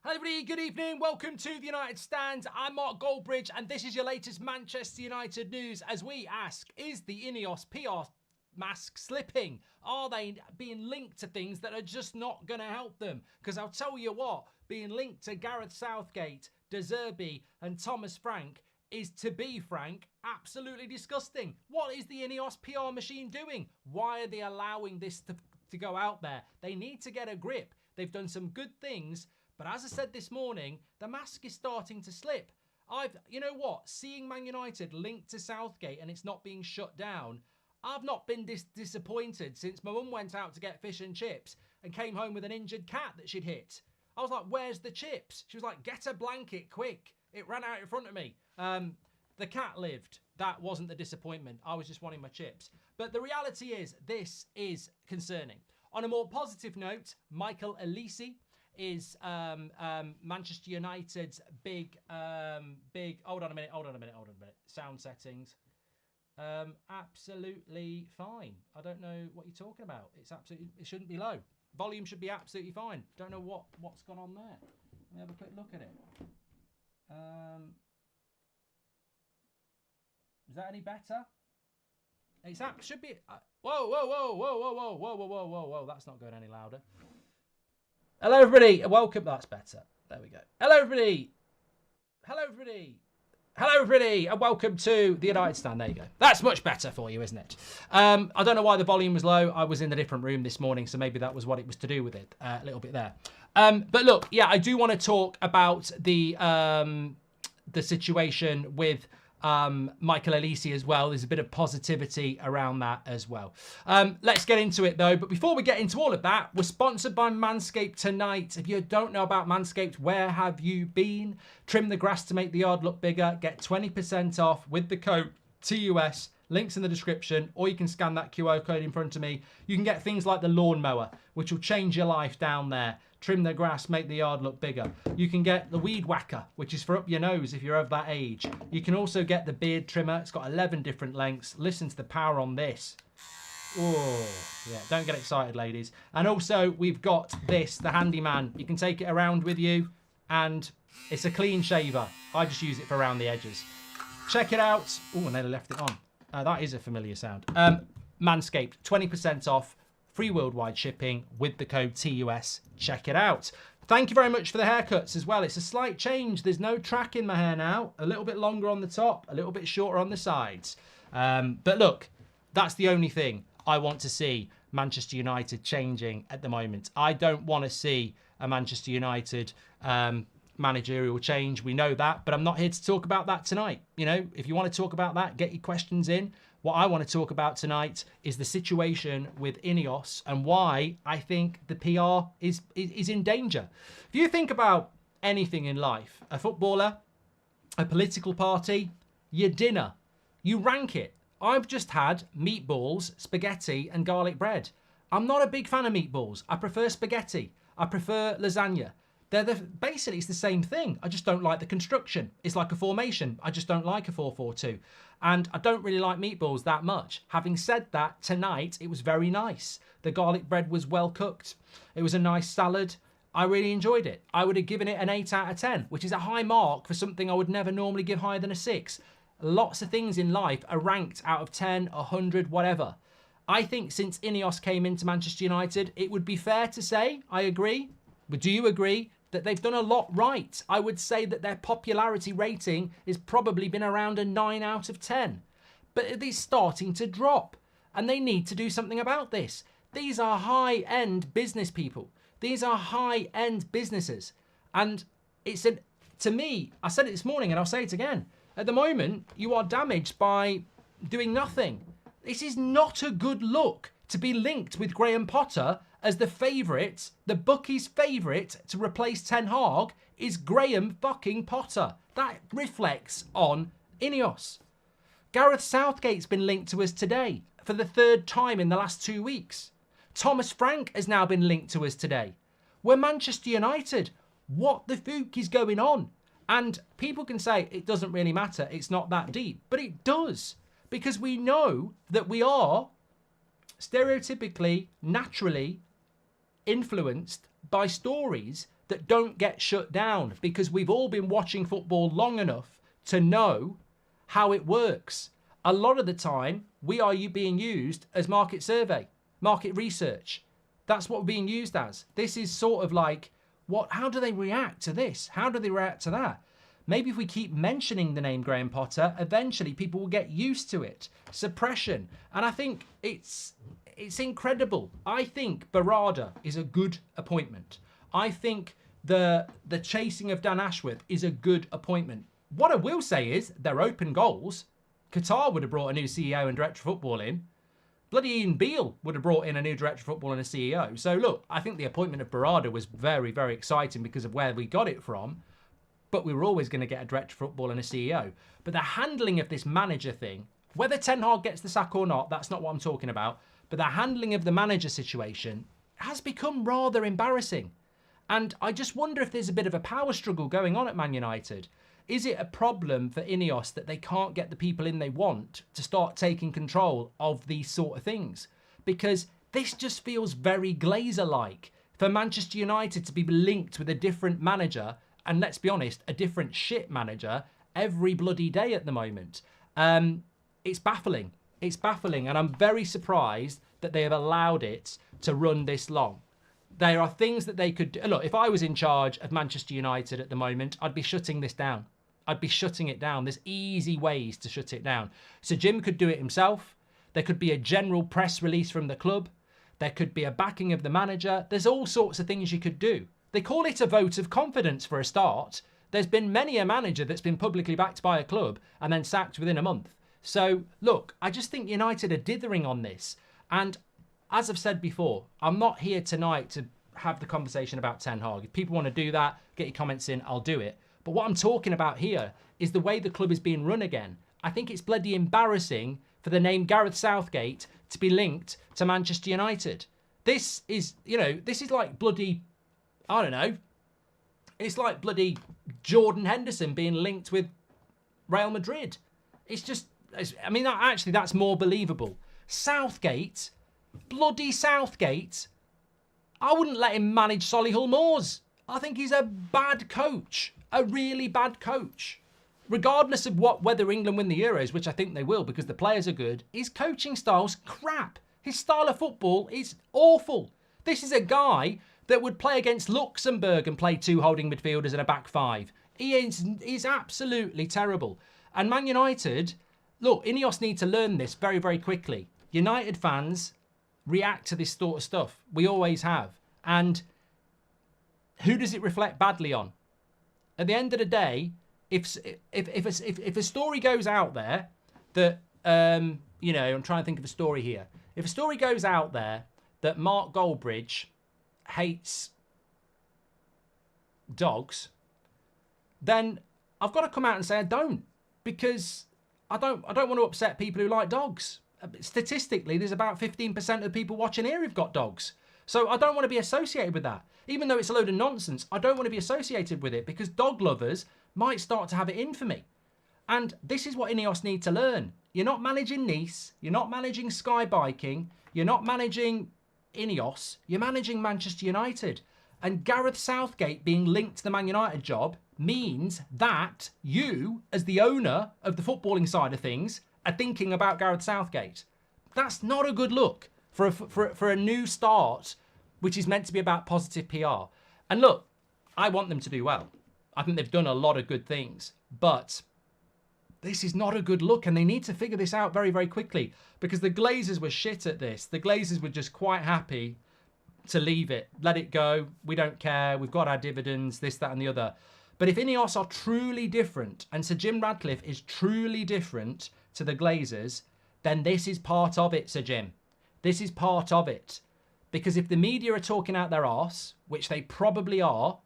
Hello everybody, good evening, welcome to the United Stand. I'm Mark Goldbridge and this is your latest Manchester United news as we ask, is the INEOS PR mask slipping? Are they being linked to things that are just not going to help them? Because I'll tell you what, being linked to Gareth Southgate, De Zerbi and Thomas Frank is, to be frank, absolutely disgusting. What is the INEOS PR machine doing? Why are they allowing this to go out there? They need to get a grip. They've done some good things. But as I said this morning, the mask is starting to slip. You know what? Seeing Man United linked to Southgate and it's not being shut down, I've not been this disappointed since my mum went out to get fish and chips and came home with an injured cat that she'd hit. I was like, where's the chips? She was like, get a blanket, quick. It ran out in front of me. The cat lived. That wasn't the disappointment. I was just wanting my chips. But the reality is, this is concerning. On a more positive note, Michael Olise is Manchester United's big, hold on a minute, sound settings. Absolutely fine. I don't know what you're talking about. It shouldn't be low. Volume should be absolutely fine. Don't know what's gone on there. Let me have a quick look at it. Is that any better? Should be. Whoa! That's not going any louder. Hello, everybody. Welcome. That's better. There we go. Hello, everybody. And welcome to the United Stand. There you go. That's much better for you, isn't it? I don't know why the volume was low. I was in a different room this morning, so maybe that was what it was to do with it. A little bit there. But look, yeah, I do want to talk about the situation with Michael Olise as well. There's a bit of positivity around that as well. Let's get into it though. But before we get into all of that, we're sponsored by Manscaped tonight. If you don't know about Manscaped, where have you been? Trim the grass to make the yard look bigger. Get 20% off with the code TUS. Links in the description, or you can scan that QR code in front of me. You can get things like the lawnmower, which will change your life down there. Trim the grass, make the yard look bigger. You can get the weed whacker, which is for up your nose if you're of that age. You can also get the beard trimmer. It's got 11 different lengths. Listen to the power on this. Oh, yeah, don't get excited, ladies. And also, we've got this, the Handyman. You can take it around with you, and it's a clean shaver. I just use it for around the edges. Check it out. Oh, I nearly left it on. That is a familiar sound. Manscaped, 20% off. Free worldwide shipping with the code TUS. Check it out. Thank you very much for the haircuts as well. It's a slight change. There's no track in my hair now. A little bit longer on the top, a little bit shorter on the sides. But look, that's the only thing I want to see Manchester United changing at the moment. I don't want to see a Manchester United managerial change. We know that, but I'm not here to talk about that tonight. You know, if you want to talk about that, get your questions in. What I want to talk about tonight is the situation with INEOS and why I think the PR is in danger. If you think about anything in life, a footballer, a political party, your dinner, you rank it. I've just had meatballs, spaghetti and garlic bread. I'm not a big fan of meatballs. I prefer spaghetti. I prefer lasagna. Basically, it's the same thing. I just don't like the construction. It's like a formation. I just don't like a 4-4-2. And I don't really like meatballs that much. Having said that, tonight, it was very nice. The garlic bread was well cooked. It was a nice salad. I really enjoyed it. I would have given it an 8 out of 10, which is a high mark for something I would never normally give higher than a 6. Lots of things in life are ranked out of 10, 100, whatever. I think since INEOS came into Manchester United, it would be fair to say, I agree, but do you agree, that they've done a lot right? I would say that their popularity rating has probably been around a 9 out of 10. But it is starting to drop, and they need to do something about this. These are high-end business people. These are high-end businesses. And to me, I said it this morning and I'll say it again. At the moment, you are damaged by doing nothing. This is not a good look to be linked with Graham Potter as the favourite, the bookie's favourite to replace Ten Hag is Graham fucking Potter. That reflects on INEOS. Gareth Southgate's been linked to us today for the 3rd time in the last 2 weeks. Thomas Frank has now been linked to us today. We're Manchester United. What the fuck is going on? And people can say it doesn't really matter. It's not that deep. But it does. Because we know that we are stereotypically, naturally influenced by stories that don't get shut down, because we've all been watching football long enough to know how it works. A lot of the time, we are being used as market survey, market research. That's what we're being used as. This is sort of like, how do they react to this? How do they react to that? Maybe if we keep mentioning the name Graham Potter, eventually people will get used to it. Suppression. And I think it's incredible. I think Barada is a good appointment. I think the chasing of Dan Ashworth is a good appointment. What I will say is they're open goals. Qatar would have brought a new CEO and director of football in. Bloody Ian Beale would have brought in a new director of football and a CEO. So look, I think the appointment of Barada was very, very exciting because of where we got it from. But we were always going to get a director of football and a CEO. But the handling of this manager thing, whether Ten Hag gets the sack or not, that's not what I'm talking about. But the handling of the manager situation has become rather embarrassing. And I just wonder if there's a bit of a power struggle going on at Man United. Is it a problem for INEOS that they can't get the people in they want to start taking control of these sort of things? Because this just feels very Glazer-like for Manchester United to be linked with a different manager, and let's be honest, a different shit manager every bloody day at the moment. It's baffling. It's baffling, and I'm very surprised that they have allowed it to run this long. There are things that they could do. Look, if I was in charge of Manchester United at the moment, I'd be shutting this down. I'd be shutting it down. There's easy ways to shut it down. So Jim could do it himself. There could be a general press release from the club. There could be a backing of the manager. There's all sorts of things you could do. They call it a vote of confidence for a start. There's been many a manager that's been publicly backed by a club and then sacked within a month. So, look, I just think United are dithering on this. And as I've said before, I'm not here tonight to have the conversation about Ten Hag. If people want to do that, get your comments in, I'll do it. But what I'm talking about here is the way the club is being run again. I think it's bloody embarrassing for the name Gareth Southgate to be linked to Manchester United. This is, this is like bloody, I don't know, it's like bloody Jordan Henderson being linked with Real Madrid. It's just, actually that's more believable. Southgate, bloody Southgate, I wouldn't let him manage Solihull Moors. I think he's a bad coach, a really bad coach. Regardless of whether England win the Euros, which I think they will because the players are good, his coaching style's crap. His style of football is awful. This is a guy that would play against Luxembourg and play two holding midfielders and a back five. He's absolutely terrible. And Man United, look, INEOS need to learn this very, very quickly. United fans react to this sort of stuff. We always have. And who does it reflect badly on? At the end of the day, if a story goes out there that, I'm trying to think of a story here. If a story goes out there that Mark Goldbridge hates dogs, then I've got to come out and say I don't, because I don't want to upset people who like dogs. Statistically, there's about 15% of the people watching here who've got dogs. So I don't want to be associated with that. Even though it's a load of nonsense, I don't want to be associated with it because dog lovers might start to have it in for me. And this is what INEOS need to learn. You're not managing Nice. You're not managing Sky Biking. You're not managing INEOS. You're managing Manchester United. And Gareth Southgate being linked to the Man United job means that you, as the owner of the footballing side of things, are thinking about Gareth Southgate. That's not a good look for a new start, which is meant to be about positive PR. And look, I want them to do well. I think they've done a lot of good things, but this is not a good look, and they need to figure this out very, very quickly, because the Glazers were shit at this. The Glazers were just quite happy to leave it, let it go. We don't care. We've got our dividends, this, that, and the other. But if INEOS are truly different, and Sir Jim Radcliffe is truly different to the Glazers, then this is part of it, Sir Jim. This is part of it. Because if the media are talking out their arse, which they probably are,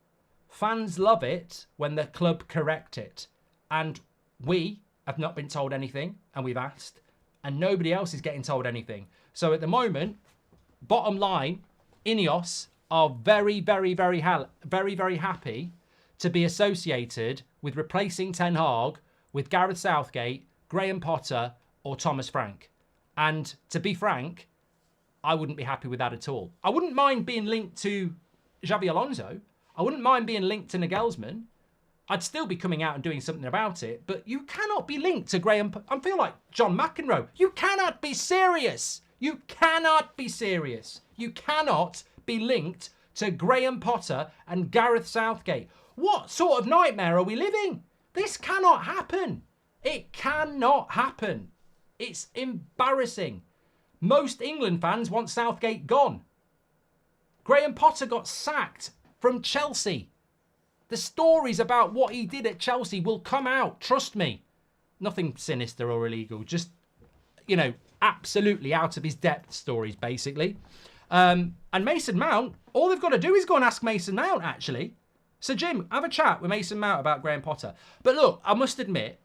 fans love it when the club correct it. And we have not been told anything, and we've asked, and nobody else is getting told anything. So at the moment, bottom line, INEOS are very, very, very, very, very happy to be associated with replacing Ten Hag with Gareth Southgate, Graham Potter, or Thomas Frank. And to be frank, I wouldn't be happy with that at all. I wouldn't mind being linked to Xabi Alonso. I wouldn't mind being linked to Nagelsmann. I'd still be coming out and doing something about it, but you cannot be linked to Graham. I feel like John McEnroe. You cannot be serious. You cannot be serious. You cannot be linked to Graham Potter and Gareth Southgate. What sort of nightmare are we living? This cannot happen. It cannot happen. It's embarrassing. Most England fans want Southgate gone. Graham Potter got sacked from Chelsea. The stories about what he did at Chelsea will come out, trust me. Nothing sinister or illegal, just, you know, absolutely out of his depth stories, basically. And Mason Mount, all they've got to do is go and ask Mason Mount, actually. So, Jim, have a chat with Mason Mount about Graham Potter. But look, I must admit,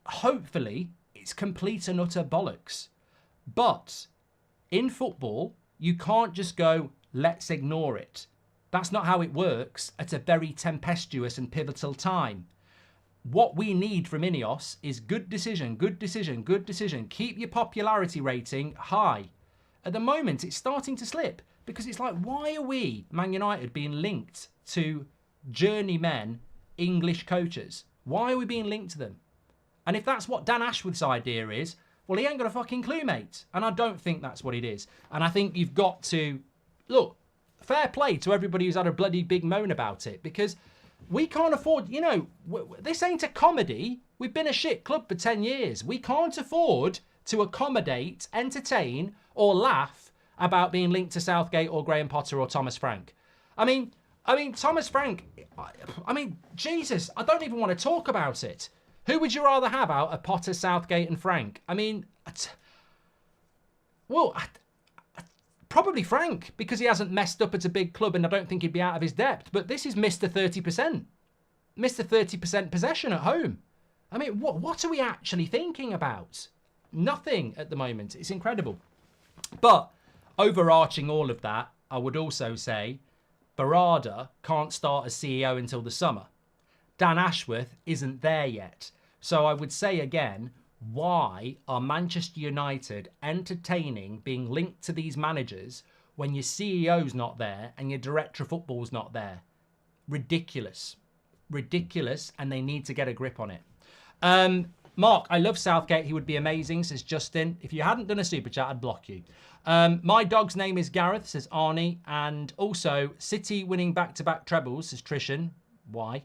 hopefully, it's complete and utter bollocks. But in football, you can't just go, let's ignore it. That's not how it works at a very tempestuous and pivotal time. What we need from INEOS is good decision, good decision, good decision. Keep your popularity rating high. At the moment, it's starting to slip because it's like, why are we, Man United, being linked to journeymen English coaches? Why are we being linked to them? And if that's what Dan Ashworth's idea is, well, he ain't got a fucking clue, mate. And I don't think that's what it is. And I think you've got to, look, fair play to everybody who's had a bloody big moan about it, because we can't afford, you know, this ain't a comedy. We've been a shit club for 10 years. We can't afford to accommodate, entertain, or laugh about being linked to Southgate or Graham Potter or Thomas Frank. I mean, Thomas Frank, Jesus, I don't even want to talk about it. Who would you rather have out of Potter, Southgate, and Frank? I mean, probably Frank, because he hasn't messed up at a big club and I don't think he'd be out of his depth. But this is Mr. 30%. Mr. 30% possession at home. I mean, what are we actually thinking about? Nothing at the moment. It's incredible. But overarching all of that, I would also say Barada can't start as CEO until the summer. Dan Ashworth isn't there yet. So I would say again, why are Manchester United entertaining being linked to these managers when your CEO's not there and your director of football's not there? Ridiculous. Ridiculous, and they need to get a grip on it. Mark, I love Southgate. He would be amazing, says Justin. If you hadn't done a super chat, I'd block you. My dog's name is Gareth, says Arnie. And also, City winning back-to-back trebles, says Trishan. Why?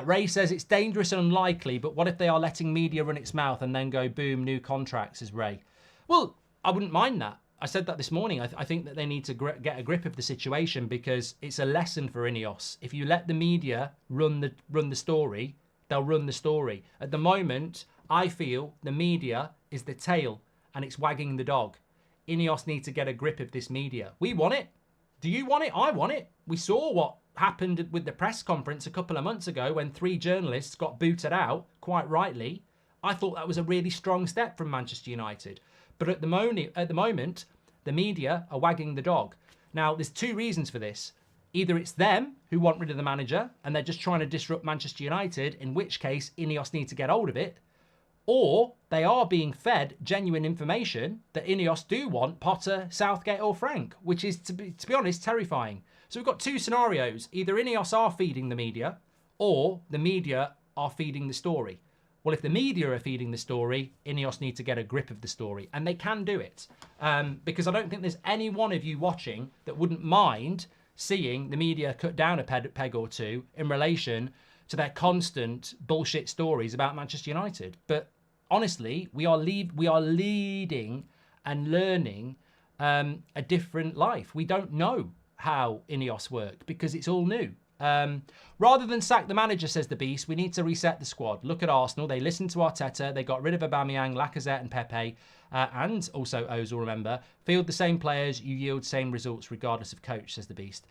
Ray says it's dangerous and unlikely, but what if they are letting media run its mouth and then go, boom, new contracts, says Ray. Well, I wouldn't mind that. I said that this morning. I think that they need to get a grip of the situation because it's a lesson for INEOS. If you let the media run the story, they'll run the story. At the moment, I feel the media is the tail and it's wagging the dog. INEOS need to get a grip of this media. We want it. Do you want it? I want it. We saw what happened with the press conference a couple of months ago when 3 journalists got booted out, quite rightly. I thought that was a really strong step from Manchester United. But at the moment, the media are wagging the dog. Now, there's 2 reasons for this. Either it's them who want rid of the manager and they're just trying to disrupt Manchester United, in which case INEOS need to get hold of it, or they are being fed genuine information that INEOS do want Potter, Southgate or Frank, which is, to be honest, terrifying. So we've got 2 scenarios. Either INEOS are feeding the media or the media are feeding the story. Well, if the media are feeding the story, INEOS need to get a grip of the story, and they can do it. Because I don't think there's any one of you watching that wouldn't mind seeing the media cut down a peg or 2 in relation to their constant bullshit stories about Manchester United. But honestly, we are leading and learning a different life. We don't know how INEOS work because it's all new. Rather than sack the manager, says the Beast, we need to reset the squad. Look at Arsenal. They listened to Arteta. They got rid of Aubameyang, Lacazette and Pepe. And also Ozil, remember. Field the same players, you yield same results regardless of coach, says the Beast.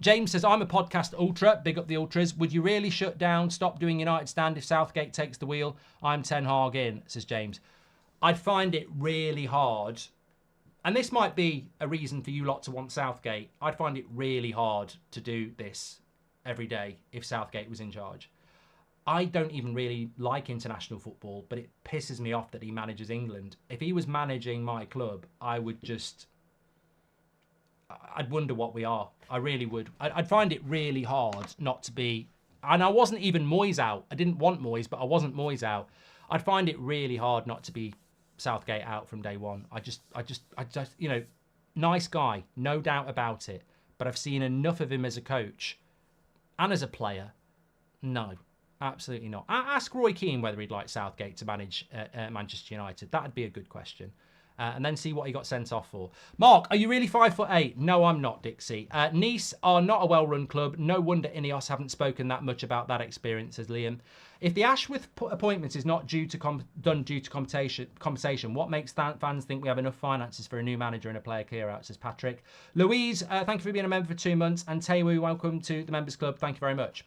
James says, I'm a podcast ultra. Big up the ultras. Would you really shut down, stop doing United Stand if Southgate takes the wheel? I'm Ten Hag in, says James. I'd find it really hard. And this might be a reason for you lot to want Southgate. I'd find it really hard to do this every day if Southgate was in charge. I don't even really like international football, but it pisses me off that he manages England. If he was managing my club, I would just... I'd wonder what we are. I really would. I'd find it really hard not to be. And I wasn't even Moyes out. I didn't want Moyes, but I wasn't Moyes out. I'd find it really hard not to be Southgate out from day one. I just, you know, nice guy, no doubt about it. But I've seen enough of him as a coach and as a player. No, absolutely not. Ask Roy Keane whether he'd like Southgate to manage Manchester United. That'd be a good question. And then see what he got sent off for. Mark, are you really 5'8"? No, I'm not, Dixie. Nice are not a well-run club. No wonder INEOS haven't spoken that much about that experience, says Liam. If the Ashworth appointment is not done due to compensation, what makes fans think we have enough finances for a new manager and a player clear-out, says Patrick. Louise, thank you for being a member for 2 months. And Taewoo, welcome to the Members Club. Thank you very much.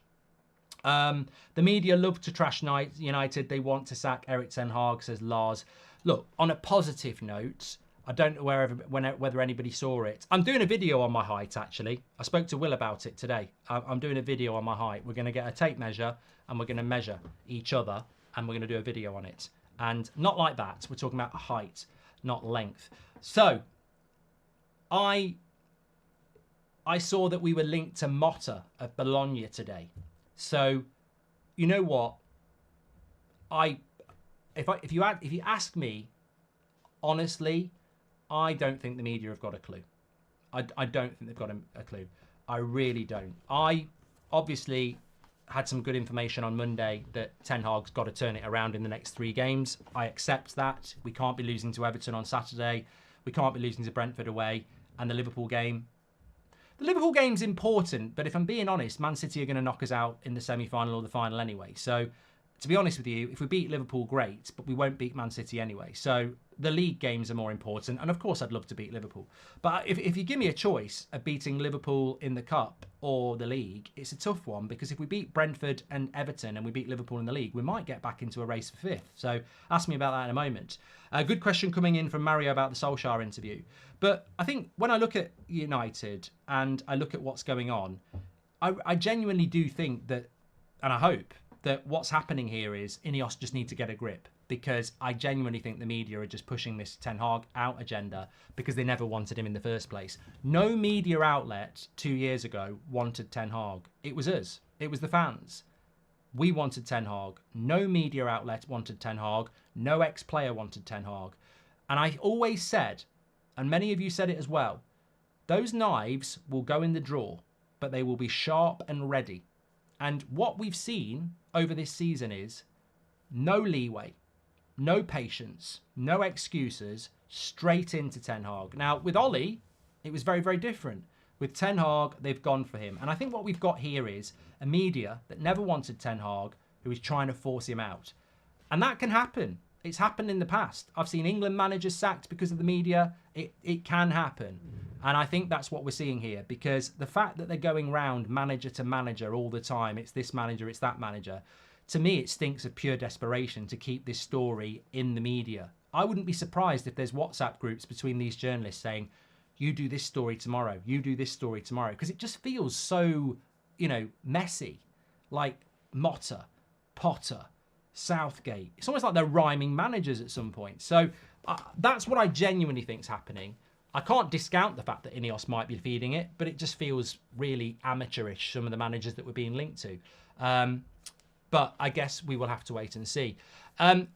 The media love to trash United. They want to sack Erik Ten Hag, says Lars. Look, on a positive note, I don't know whether anybody saw it. I'm doing a video on my height, actually. I spoke to Will about it today. I'm doing a video on my height. We're going to get a tape measure and we're going to measure each other and we're going to do a video on it. And not like that. We're talking about height, not length. So, I saw that we were linked to Motta of Bologna today. So, you know what? If you ask me, honestly, I don't think the media have got a clue. I don't think they've got a clue. I really don't. I obviously had some good information on Monday that Ten Hag's got to turn it around in the next 3 games. I accept that. We can't be losing to Everton on Saturday. We can't be losing to Brentford away. And the Liverpool game. The Liverpool game's important, but if I'm being honest, Man City are going to knock us out in the semi-final or the final anyway. So, to be honest with you, if we beat Liverpool, great, but we won't beat Man City anyway. So the league games are more important. And of course, I'd love to beat Liverpool. But if you give me a choice of beating Liverpool in the Cup or the league, it's a tough one because if we beat Brentford and Everton and we beat Liverpool in the league, we might get back into a race for 5th. So ask me about that in a moment. A good question coming in from Mario about the Solskjaer interview. But I think when I look at United and I look at what's going on, I genuinely do think that, and I hope, that what's happening here is INEOS just need to get a grip because I genuinely think the media are just pushing this Ten Hag out agenda because they never wanted him in the first place. No media outlet 2 years ago wanted Ten Hag. It was us. It was the fans. We wanted Ten Hag. No media outlet wanted Ten Hag. No ex-player wanted Ten Hag. And I always said, and many of you said it as well, those knives will go in the drawer, but they will be sharp and ready. And what we've seen over this season is no leeway, no patience, no excuses, straight into Ten Hag. Now, with Ollie, it was very, very different. With Ten Hag, they've gone for him. And I think what we've got here is a media that never wanted Ten Hag who is trying to force him out. And that can happen. It's happened in the past. I've seen England managers sacked because of the media. It can happen. And I think that's what we're seeing here because the fact that they're going round manager to manager all the time, it's this manager, it's that manager, to me it stinks of pure desperation to keep this story in the media. I wouldn't be surprised if there's WhatsApp groups between these journalists saying, you do this story tomorrow, you do this story tomorrow, because it just feels so, messy. Like Motta, Potter, Southgate. It's almost like they're rhyming managers at some point. So that's what I genuinely think is happening. I can't discount the fact that INEOS might be feeding it, but it just feels really amateurish, some of the managers that we're being linked to. But I guess we will have to wait and see.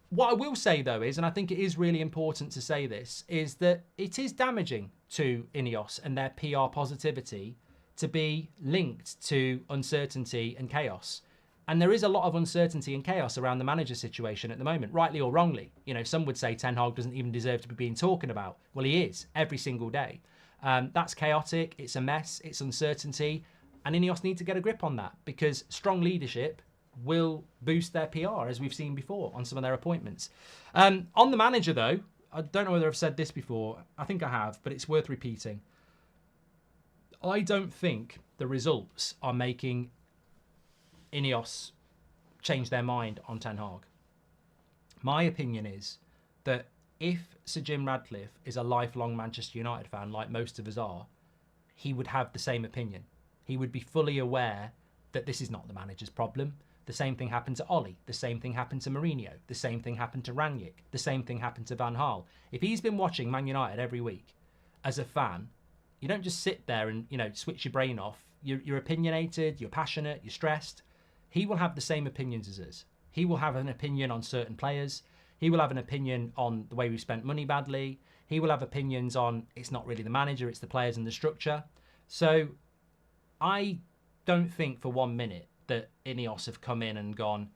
What I will say, though, is, and I think it is really important to say this, is that it is damaging to INEOS and their PR positivity to be linked to uncertainty and chaos. And there is a lot of uncertainty and chaos around the manager situation at the moment, rightly or wrongly. Some would say Ten Hag doesn't even deserve to be being talking about. Well, he is every single day. That's chaotic. It's a mess. It's uncertainty. And INEOS need to get a grip on that because strong leadership will boost their PR, as we've seen before on some of their appointments. On the manager, though, I don't know whether I've said this before. I think I have, but it's worth repeating. I don't think the results are making INEOS change their mind on Ten Hag. My opinion is that if Sir Jim Radcliffe is a lifelong Manchester United fan, like most of us are, he would have the same opinion. He would be fully aware that this is not the manager's problem. The same thing happened to Ollie. The same thing happened to Mourinho. The same thing happened to Rangnick. The same thing happened to Van Gaal. If he's been watching Man United every week as a fan, You don't just sit there and, switch your brain off. You're opinionated, you're passionate, you're stressed. He will have the same opinions as us. He will have an opinion on certain players. He will have an opinion on the way we spent money badly. He will have opinions on it's not really the manager, it's the players and the structure. So I don't think for 1 minute that INEOS have come in and gone,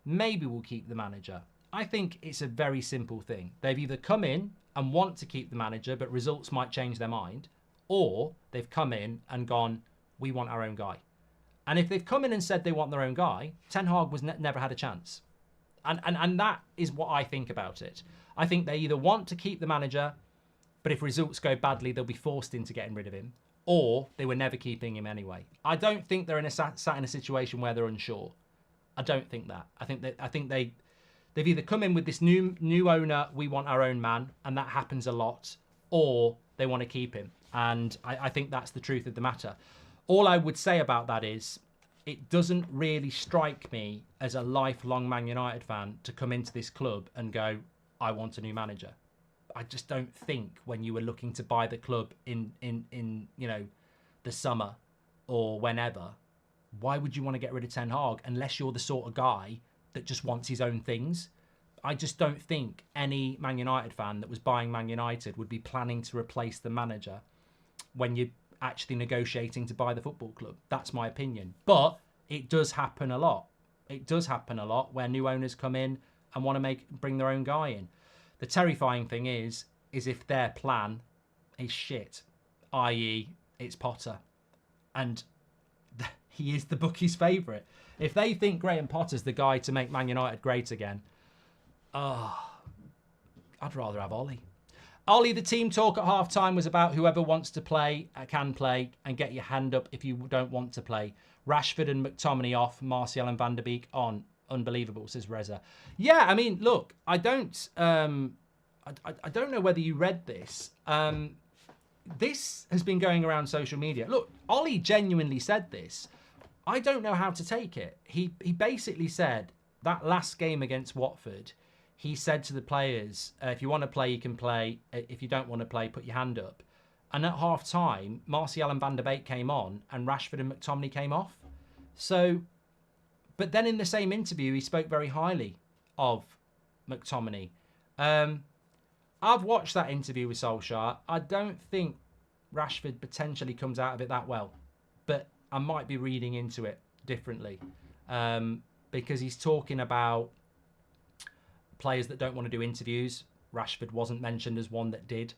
maybe we'll keep the manager. I think it's a very simple thing. They've either come in and want to keep the manager, but results might change their mind, or they've come in and gone, we want our own guy. And if they've come in and said they want their own guy, Ten Hag was never had a chance. And that is what I think about it. I think they either want to keep the manager, but if results go badly, they'll be forced into getting rid of him, or they were never keeping him anyway. I don't think they're sat in a situation where they're unsure. I don't think that. I think they've either come in with this new owner, we want our own man, and that happens a lot, or they want to keep him. And I think that's the truth of the matter. All I would say about that is it doesn't really strike me as a lifelong Man United fan to come into this club and go, I want a new manager. I just don't think when you were looking to buy the club in the summer or whenever, why would you want to get rid of Ten Hag unless you're the sort of guy that just wants his own things? I just don't think any Man United fan that was buying Man United would be planning to replace the manager when you're actually negotiating to buy the football club. That's my opinion. But it does happen a lot. It does happen a lot where new owners come in and want to bring their own guy in. The terrifying thing is if their plan is shit, i.e. it's Potter. And he is the bookie's favourite. If they think Graham Potter's the guy to make Man United great again, I'd rather have Ollie. Ollie, the team talk at half-time was about whoever wants to play can play, and get your hand up if you don't want to play. Rashford and McTominay off, Martial and Van der Beek on. Unbelievable, says Reza. Yeah, I mean, look, I don't know whether you read this. This has been going around social media. Look, Ollie genuinely said this. I don't know how to take it. He basically said that last game against Watford, he said to the players, if you want to play, you can play. If you don't want to play, put your hand up. And at half-time, Martial and Van der Beek came on and Rashford and McTominay came off. So, but then in the same interview, he spoke very highly of McTominay. I've watched that interview with Solskjaer. I don't think Rashford potentially comes out of it that well. But I might be reading into it differently. Because he's talking about players that don't want to do interviews. Rashford wasn't mentioned as one that did.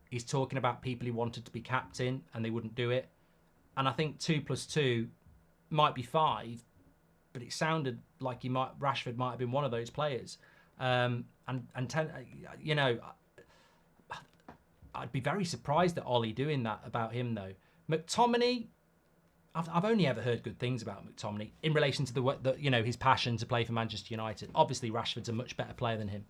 He's talking about people he wanted to be captain and they wouldn't do it. And I think 2 + 2 might be 5, but it sounded like Rashford might have been one of those players. I'd be very surprised at Ollie doing that about him though. McTominay, I've only ever heard good things about McTominay in relation to his passion to play for Manchester United. Obviously, Rashford's a much better player than him.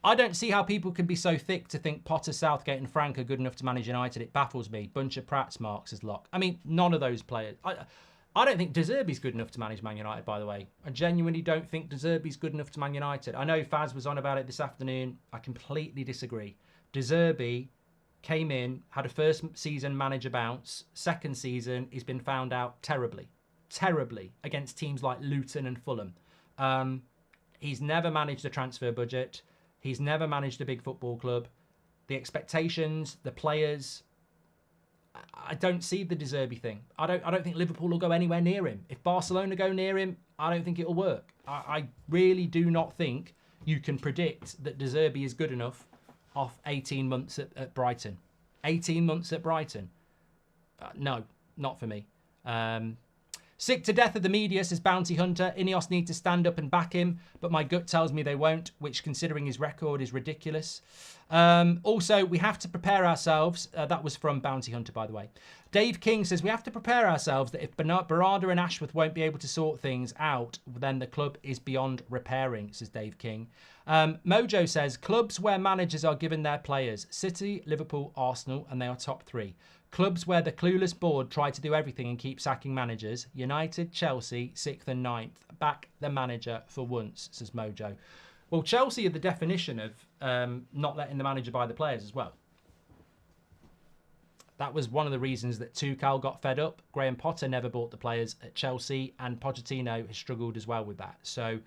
I don't see how people can be so thick to think Potter, Southgate and Frank are good enough to manage United. It baffles me. Bunch of prats, Marks as Locke. I mean, none of those players. I don't think De Zerbi's good enough to manage Man United, by the way. I genuinely don't think De Zerbi's good enough to Man United. I know Faz was on about it this afternoon. I completely disagree. De Zerbi came in, had a first season manager bounce. Second season, he's been found out terribly against teams like Luton and Fulham. He's never managed a transfer budget. He's never managed a big football club. The expectations, the players, I don't see the De Zerbi thing. I don't think Liverpool will go anywhere near him. If Barcelona go near him, I don't think it'll work. I really do not think you can predict that De Zerbi is good enough off 18 months at Brighton. 18 months at Brighton. No, not for me. Sick to death of the media, says Bounty Hunter. INEOS need to stand up and back him, but my gut tells me they won't, which considering his record is ridiculous. Also, we have to prepare ourselves. That was from Bounty Hunter, by the way. Dave King says, we have to prepare ourselves that if Barada and Ashworth won't be able to sort things out, then the club is beyond repairing, says Dave King. Mojo says, clubs where managers are given their players, City, Liverpool, Arsenal, and they are top 3. Clubs where the clueless board try to do everything and keep sacking managers, United, Chelsea, 6th and 9th. Back the manager for once, says Mojo. Well, Chelsea are the definition of not letting the manager buy the players as well. That was one of the reasons that Tuchel got fed up. Graham Potter never bought the players at Chelsea, and Pochettino has struggled as well with that. So,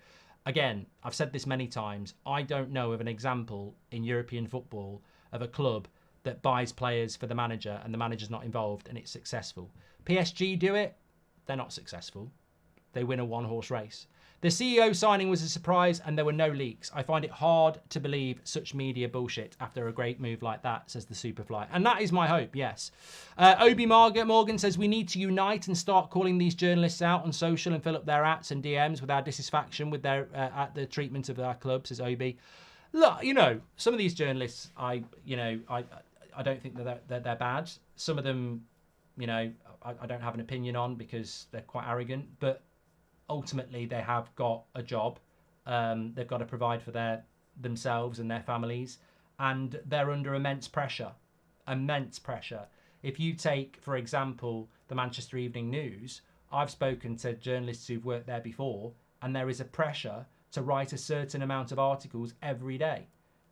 again, I've said this many times, I don't know of an example in European football of a club that buys players for the manager and the manager's not involved and it's successful. PSG do it, they're not successful. They win a one-horse race. The CEO signing was a surprise and there were no leaks. I find it hard to believe such media bullshit after a great move like that, says the Superfly. And that is my hope, yes. Obi Morgan says, we need to unite and start calling these journalists out on social and fill up their ats and DMs with our dissatisfaction with their at the treatment of our club, says Obi. Look, you know, some of these journalists, I don't think that they're bad. Some of them, you know, I don't have an opinion on because they're quite arrogant, but ultimately they have got a job. They've got to provide for themselves and their families, and they're under immense pressure. If you take, for example, the Manchester Evening News, I've spoken to journalists who've worked there before, and there is a pressure to write a certain amount of articles every day.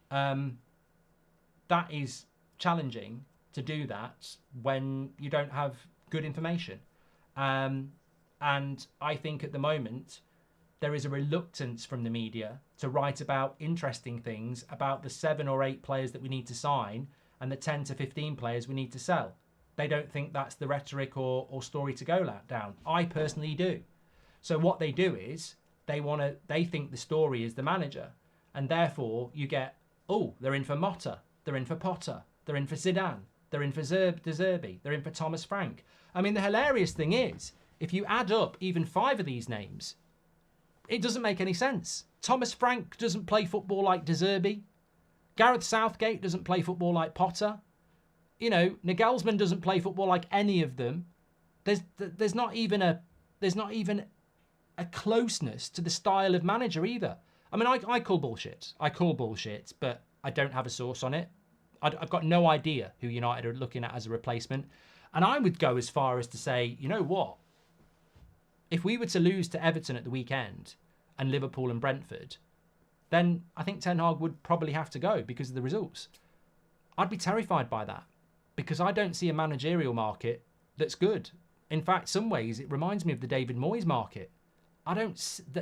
That is challenging to do that when you don't have good information. And I think at the moment, there is a reluctance from the media to write about interesting things about the 7 or 8 players that we need to sign and the 10 to 15 players we need to sell. They don't think that's the rhetoric or story to go down. I personally do. So what they do is they think the story is the manager. And therefore you get, oh, they're in for Motta, they're in for Potter, they're in for Zidane, they're in for De Zerbi, they're in for Thomas Frank. I mean, the hilarious thing is, if you add up even 5 of these names, it doesn't make any sense. Thomas Frank doesn't play football like De Zerbi. Gareth Southgate doesn't play football like Potter. You know, Nagelsmann doesn't play football like any of them. There's not even a closeness to the style of manager either. I mean, I call bullshit. But I don't have a source on it. I've got no idea who United are looking at as a replacement. And I would go as far as to say, you know what? If we were to lose to Everton at the weekend and Liverpool and Brentford, then I think Ten Hag would probably have to go because of the results. I'd be terrified by that because I don't see a managerial market that's good. In fact, some ways it reminds me of the David Moyes market.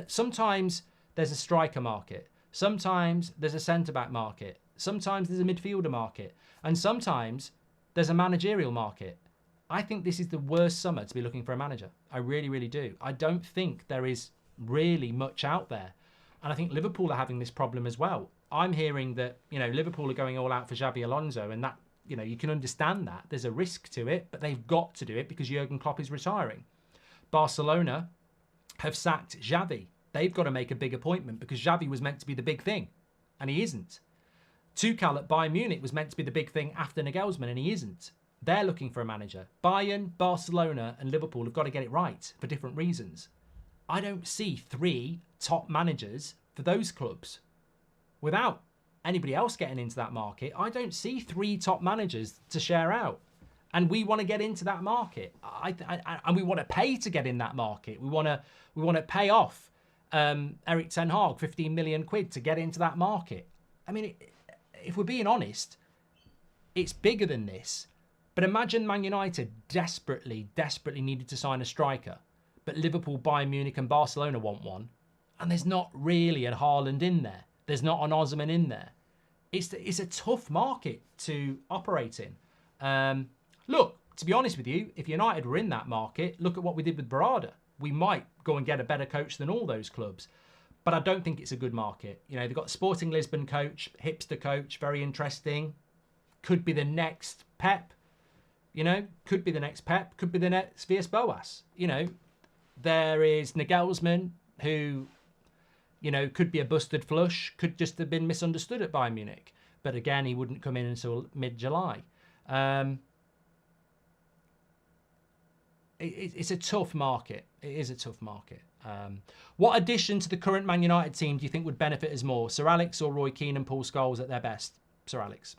Sometimes there's a striker market. Sometimes there's a centre-back market. Sometimes there's a midfielder market. And sometimes there's a managerial market. I think this is the worst summer to be looking for a manager. I really, really do. I don't think there is really much out there. And I think Liverpool are having this problem as well. I'm hearing that, you know, Liverpool are going all out for Xabi Alonso, and that, you know, you can understand that. There's a risk to it, but they've got to do it because Jurgen Klopp is retiring. Barcelona have sacked Xavi. They've got to make a big appointment because Xavi was meant to be the big thing, and he isn't. Tuchel at Bayern Munich was meant to be the big thing after Nagelsmann, and he isn't. They're looking for a manager. Bayern, Barcelona and Liverpool have got to get it right for different reasons. I don't see 3 top managers for those clubs. Without anybody else getting into that market, I don't see 3 top managers to share out. And we want to get into that market. And we want to pay to get in that market. We want to pay off Erik Ten Hag 15 million quid to get into that market. I mean, if we're being honest, it's bigger than this. But imagine Man United desperately needed to sign a striker, but Liverpool, Bayern Munich and Barcelona want one, and there's not really a Haaland in there. There's not an Osman in there. It's a tough market to operate in. Look, to be honest with you, if United were in that market, look at what we did with Barada. We might go and get a better coach than all those clubs, but I don't think it's a good market. You know, they've got Sporting Lisbon coach, hipster coach, very interesting. Could be the next Pep. You know, could be the next Pep, could be the next Villas-Boas. You know, there is Nagelsmann, who, you know, could be a busted flush, could just have been misunderstood at Bayern Munich. But again, he wouldn't come in until mid-July. It's a tough market. It is a tough market. What addition to the current Man United team do you think would benefit us more? Sir Alex or Roy Keane and Paul Scholes at their best? Sir Alex.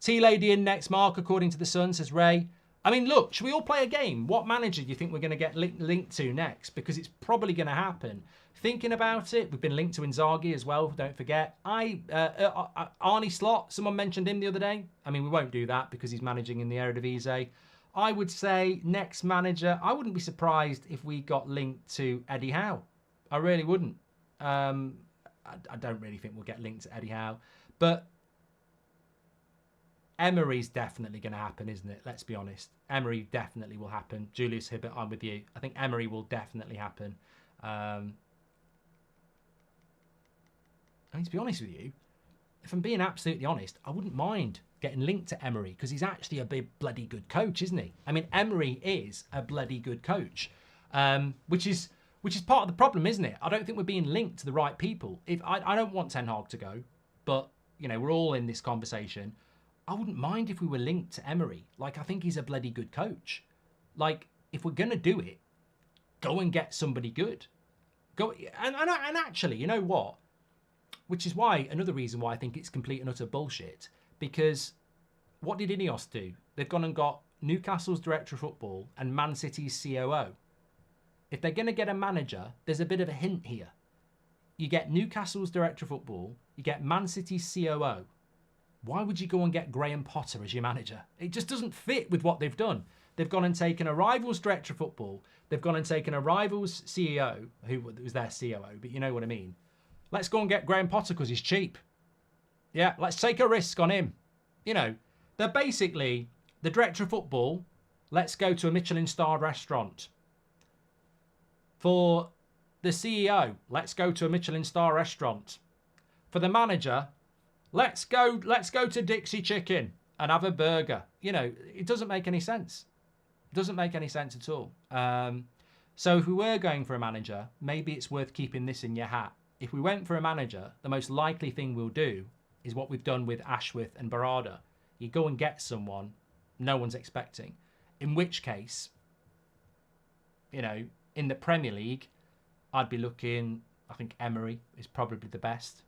T-Lady in next, Mark, according to The Sun, says Ray, I mean, look, should we all play a game? What manager do you think we're going to get linked to next? Because it's probably going to happen. Thinking about it, we've been linked to Inzaghi as well, don't forget. Arne Slot, someone mentioned him the other day. I mean, we won't do that because he's managing in the Eredivisie. I would say next manager, I wouldn't be surprised if we got linked to Eddie Howe. I really wouldn't. I don't really think we'll get linked to Eddie Howe. But Emery's definitely going to happen, isn't it? Let's be honest. Emery definitely will happen. Julius Hibbert, I'm with you. I think Emery will definitely happen. I mean, to be honest with you, if I'm being absolutely honest, I wouldn't mind getting linked to Emery because he's actually a big bloody good coach, isn't he? I mean, Emery is a bloody good coach, which is part of the problem, isn't it? I don't think we're being linked to the right people. If I don't want Ten Hag to go, but you know, we're all in this conversation. I wouldn't mind if we were linked to Emery. Like, I think he's a bloody good coach. Like, if we're going to do it, go and get somebody good. Go and actually, you know what? Which is why, another reason why I think it's complete and utter bullshit. Because what did INEOS do? They've gone and got Newcastle's director of football and Man City's COO. If they're going to get a manager, there's a bit of a hint here. You get Newcastle's director of football, you get Man City's COO. Why would you go and get Graham Potter as your manager? It just doesn't fit with what they've done. They've gone and taken a rival's director of football. They've gone and taken a rival's CEO, who was their COO, but you know what I mean. Let's go and get Graham Potter because he's cheap. Yeah, let's take a risk on him. You know, they're basically the director of football. Let's go to a Michelin-starred restaurant. For the CEO, let's go to a Michelin-star restaurant. For the manager, let's go to Dixie Chicken and have a burger. You know, it doesn't make any sense. It doesn't make any sense at all. So if we were going for a manager, maybe it's worth keeping this in your hat. If we went for a manager, the most likely thing we'll do is what we've done with Ashworth and Barada. You go and get someone no one's expecting. In which case, you know, in the Premier League, I'd be looking, I think Emery is probably the best.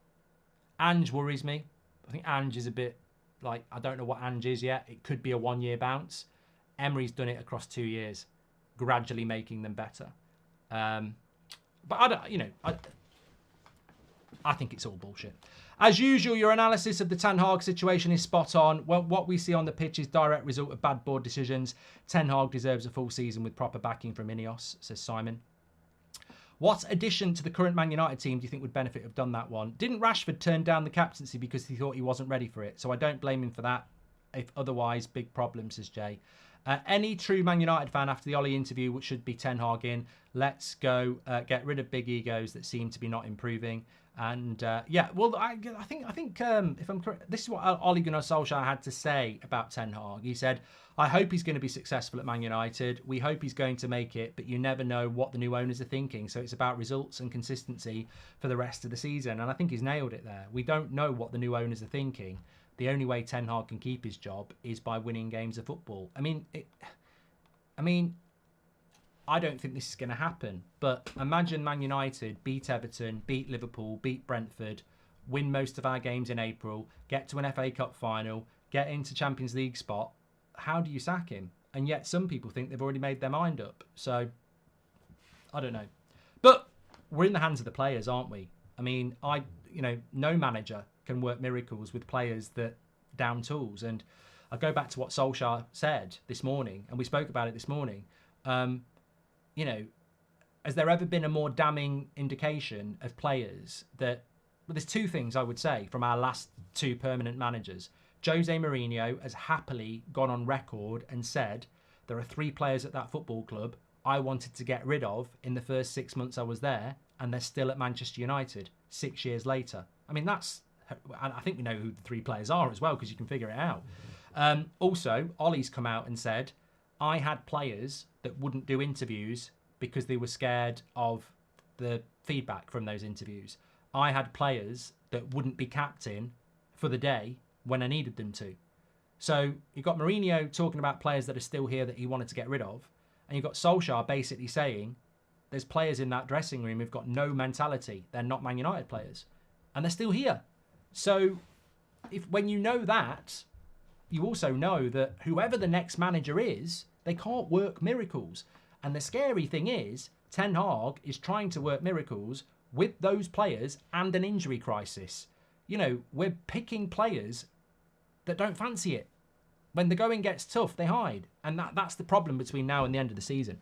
Ange worries me. I think Ange is a bit like, I don't know what Ange is yet. It could be a 1-year bounce. Emery's done it across 2 years, gradually making them better. But I don't, you know, I think it's all bullshit. As usual, your analysis of the Ten Hag situation is spot on. Well, what we see on the pitch is direct result of bad board decisions. Ten Hag deserves a full season with proper backing from INEOS, says Simon. What addition to the current Man United team do you think would benefit have done that one? Didn't Rashford turn down the captaincy because he thought he wasn't ready for it? So I don't blame him for that. If otherwise, big problem, says Jay. Any true Man United fan after the Ollie interview, which should be Ten Hag in, let's go get rid of big egos that seem to be not improving. And yeah, well, I think if I'm correct, this is what Ole Gunnar Solskjaer had to say about Ten Hag. He said, "I hope he's going to be successful at Man United. We hope he's going to make it, but you never know what the new owners are thinking. So it's about results and consistency for the rest of the season." And I think he's nailed it there. We don't know what the new owners are thinking. The only way Ten Hag can keep his job is by winning games of football. I mean, I don't think this is going to happen, but imagine Man United beat Everton, beat Liverpool, beat Brentford, win most of our games in April, get to an FA Cup final, get into Champions League spot. How do you sack him? And yet some people think they've already made their mind up. So, I don't know. But we're in the hands of the players, aren't we? I mean, no manager can work miracles with players that down tools. And I go back to what Solskjaer said this morning, and we spoke about it this morning. You know, has there ever been a more damning indication of players that... Well, there's two things I would say from our last two permanent managers. Jose Mourinho has happily gone on record and said, there are 3 players at that football club I wanted to get rid of in the first 6 months I was there, and they're still at Manchester United 6 years later. I mean, that's... And I think we know who the 3 players are as well, because you can figure it out. Also, Ollie's come out and said, I had players that wouldn't do interviews because they were scared of the feedback from those interviews. I had players that wouldn't be captain for the day when I needed them to. So you've got Mourinho talking about players that are still here that he wanted to get rid of. And you've got Solskjaer basically saying there's players in that dressing room who've got no mentality. They're not Man United players. And they're still here. So when you know that, you also know that whoever the next manager is, They can't work miracles. And the scary thing is, Ten Hag is trying to work miracles with those players and an injury crisis. You know, we're picking players that don't fancy it. When the going gets tough, they hide. And that's the problem between now and the end of the season.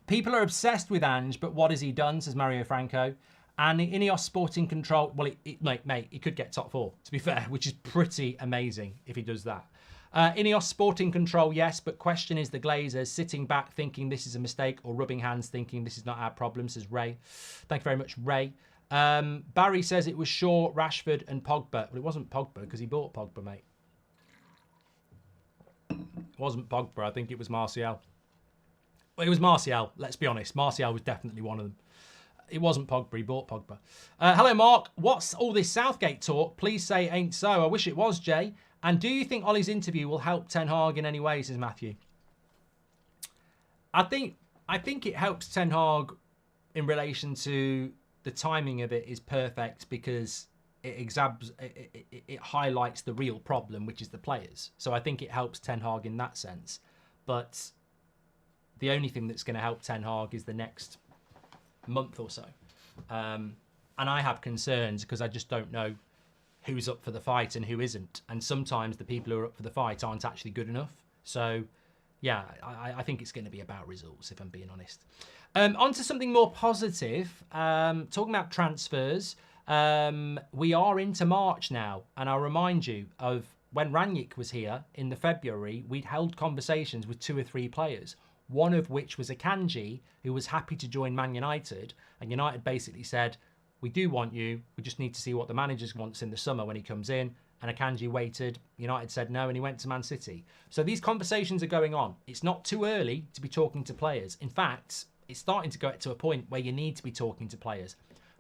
People are obsessed with Ange, but what has he done, says Mario Franco. And the INEOS Sporting Control, well, mate, he could get top 4, to be fair, which is pretty amazing if he does that. INEOS Sporting Control, yes, but question is the Glazers sitting back thinking this is a mistake or rubbing hands thinking this is not our problem, says Ray. Thank you very much, Ray. Barry says it was Shaw, Rashford and Pogba. Well, it wasn't Pogba because he bought Pogba, mate. It wasn't Pogba. I think it was Martial. Well, it was Martial, let's be honest. Martial was definitely one of them. It wasn't Pogba, he bought Pogba. Hello, Mark. What's all this Southgate talk? Please say ain't so. I wish it was, Jay. And do you think Ollie's interview will help Ten Hag in any way, says Matthew? I think it helps Ten Hag in relation to the timing of it is perfect because it highlights the real problem, which is the players. So I think it helps Ten Hag in that sense. But the only thing that's going to help Ten Hag is the next month or so. And I have concerns because I just don't know who's up for the fight and who isn't. And sometimes the people who are up for the fight aren't actually good enough. So, yeah, I think it's going to be about results, if I'm being honest. On to something more positive. Talking about transfers. We are into March now. And I'll remind you of when Rangnick was here in the February, we'd held conversations with 2 or 3 players. One of which was Akanji, who was happy to join Man United. And United basically said, we do want you. We just need to see what the manager wants in the summer when he comes in. And Akanji waited. United said no, and he went to Man City. So these conversations are going on. It's not too early to be talking to players. In fact, it's starting to go to a point where you need to be talking to players.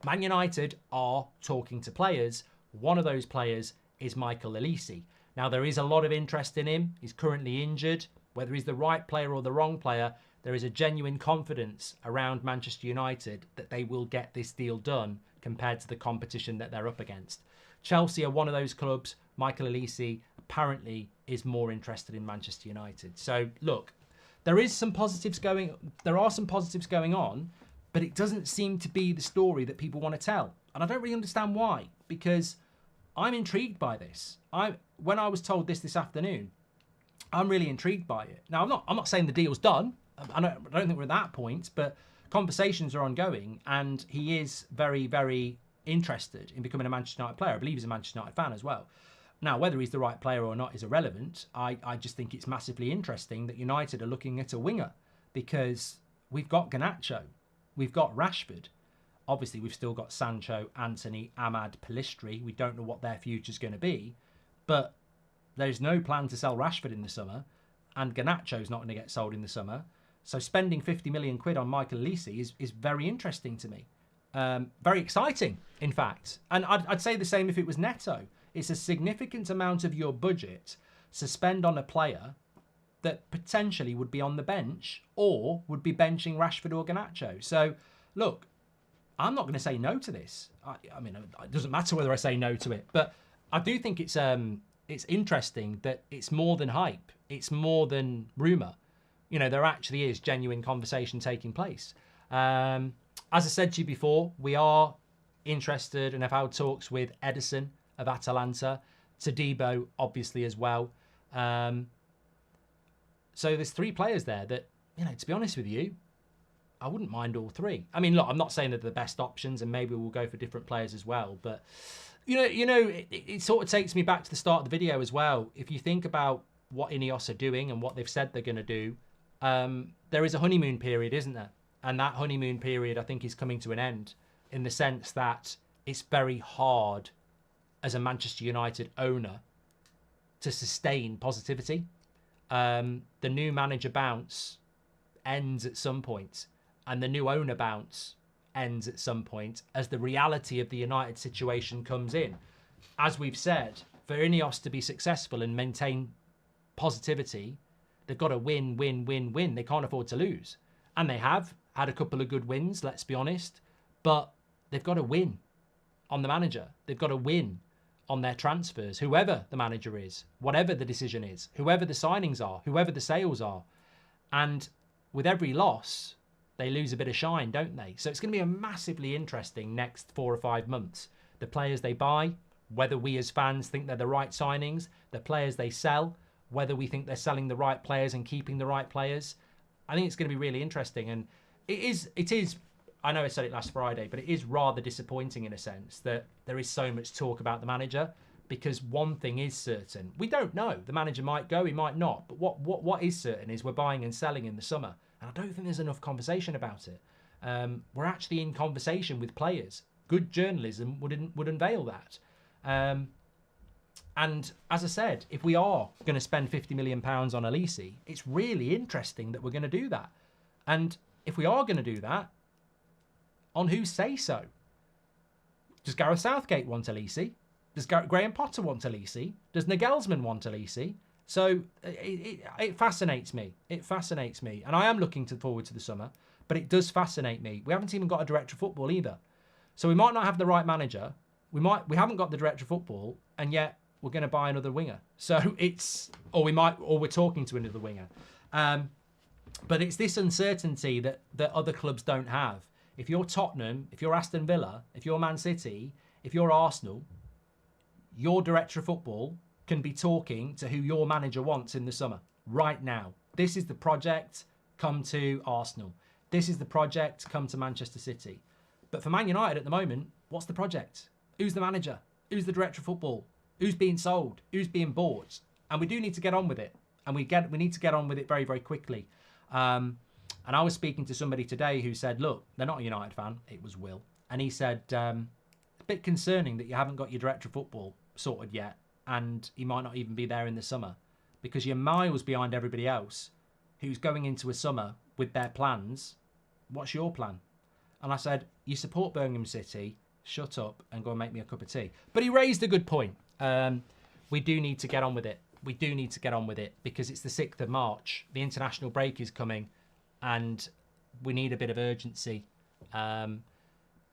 Man United are talking to players. One of those players is Michael Olise. Now, there is a lot of interest in him. He's currently injured. Whether he's the right player or the wrong player, there is a genuine confidence around Manchester United that they will get this deal done compared to the competition that they're up against. Chelsea are one of those clubs. Michael Olise apparently is more interested in Manchester United. So, look, there are some positives going on, but it doesn't seem to be the story that people want to tell. And I don't really understand why, because I'm intrigued by this. When I was told this afternoon, I'm really intrigued by it. Now, I'm not saying the deal's done. I don't think we're at that point, but conversations are ongoing, and he is very, very interested in becoming a Manchester United player. I believe he's a Manchester United fan as well. Now, whether he's the right player or not is irrelevant. I just think it's massively interesting that United are looking at a winger because we've got Garnacho, we've got Rashford. Obviously, we've still got Sancho, Anthony, Ahmad, Pellistri. We don't know what their future's going to be, but there's no plan to sell Rashford in the summer, and Garnacho's not going to get sold in the summer. So spending 50 million quid on Michael Olise is very interesting to me. Very exciting, in fact. And I'd say the same if it was Neto. It's a significant amount of your budget to spend on a player that potentially would be on the bench or would be benching Rashford or Garnacho. So, look, I'm not going to say no to this. I mean, it doesn't matter whether I say no to it, but I do think it's interesting that it's more than hype. It's more than rumour. You know, there actually is genuine conversation taking place. As I said to you before, we are interested and have had talks with Edison of Atalanta, Todibo, obviously, as well. So there's 3 players there that, you know, to be honest with you, I wouldn't mind all 3. I mean, look, I'm not saying that they're the best options, and maybe we'll go for different players as well. But, it sort of takes me back to the start of the video as well. If you think about what INEOS are doing and what they've said they're going to do, there is a honeymoon period, isn't there? And that honeymoon period, I think, is coming to an end in the sense that it's very hard as a Manchester United owner to sustain positivity. The new manager bounce ends at some point, and the new owner bounce ends at some point as the reality of the United situation comes in. As we've said, for INEOS to be successful and maintain positivity, they've got to win, win, win, win. They can't afford to lose. And they have had a couple of good wins, let's be honest, but they've got to win on the manager. They've got to win on their transfers, whoever the manager is, whatever the decision is, whoever the signings are, whoever the sales are. And with every loss, they lose a bit of shine, don't they? So it's going to be a massively interesting next 4 or 5 months. The players they buy, whether we as fans think they're the right signings, the players they sell, whether we think they're selling the right players and keeping the right players. I think it's going to be really interesting. And it is, I know I said it last Friday, but it is rather disappointing in a sense that there is so much talk about the manager, because one thing is certain. We don't know. The manager might go, he might not. But what is certain is we're buying and selling in the summer. And I don't think there's enough conversation about it. We're actually in conversation with players. Good journalism would unveil that. And as I said, if we are going to spend £50 million on OLISE, it's really interesting that we're going to do that. And if we are going to do that, on whose say so? Does Gareth Southgate want OLISE? Does Graham Potter want OLISE? Does Nagelsmann want OLISE? So it fascinates me. It fascinates me. And I am looking forward to the summer, but it does fascinate me. We haven't even got a director of football either. So we might not have the right manager. We haven't got the director of football, and yet we're going to buy another winger. So or we're talking to another winger. But it's this uncertainty that other clubs don't have. If you're Tottenham, if you're Aston Villa, if you're Man City, if you're Arsenal, your director of football can be talking to who your manager wants in the summer, right now. This is the project, come to Arsenal. This is the project, come to Manchester City. But for Man United at the moment, what's the project? Who's the manager? Who's the director of football? Who's being sold? Who's being bought? And we do need to get on with it. And we need to get on with it very, very quickly. And I was speaking to somebody today who said, look, they're not a United fan. It was Will. And he said, it's a bit concerning that you haven't got your director of football sorted yet. And he might not even be there in the summer, because you're miles behind everybody else who's going into a summer with their plans. What's your plan? And I said, you support Birmingham City, shut up and go and make me a cup of tea. But he raised a good point. We do need to get on with it. We do need to get on with it, because it's the 6th of March. The international break is coming, and we need a bit of urgency,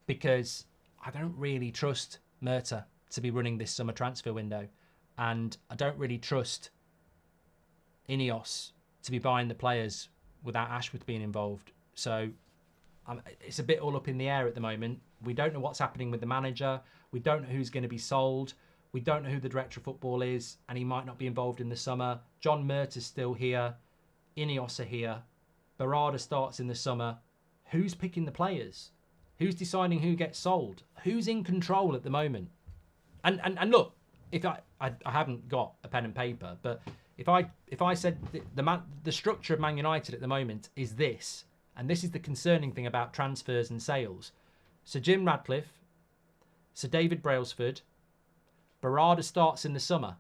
because I don't really trust Murta to be running this summer transfer window. And I don't really trust INEOS to be buying the players without Ashworth being involved. So it's a bit all up in the air at the moment. We don't know what's happening with the manager. We don't know who's going to be sold. We don't know who the director of football is, and he might not be involved in the summer. John Murta's still here. INEOS are here. Barada starts in the summer. Who's picking the players? Who's deciding who gets sold? Who's in control at the moment? And look, if I haven't got a pen and paper, but if I said the structure of Man United at the moment is this, and this is the concerning thing about transfers and sales. Sir Jim Radcliffe, Sir David Brailsford, Barada starts in the summer.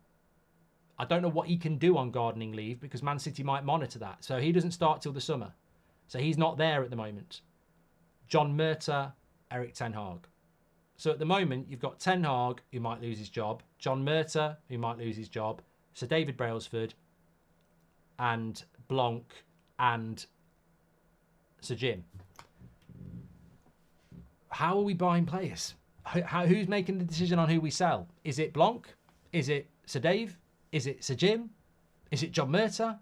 I don't know what he can do on gardening leave, because Man City might monitor that. So he doesn't start till the summer. So he's not there at the moment. John Murta, Eric Ten Hag. So at the moment, you've got Ten Hag, who might lose his job, John Murta, who might lose his job, Sir David Brailsford, and Blanc, and Sir Jim. How are we buying players? Who's making the decision on who we sell? Is it Blanc? Is it Sir Dave? Is it Sir Jim? Is it John Murta?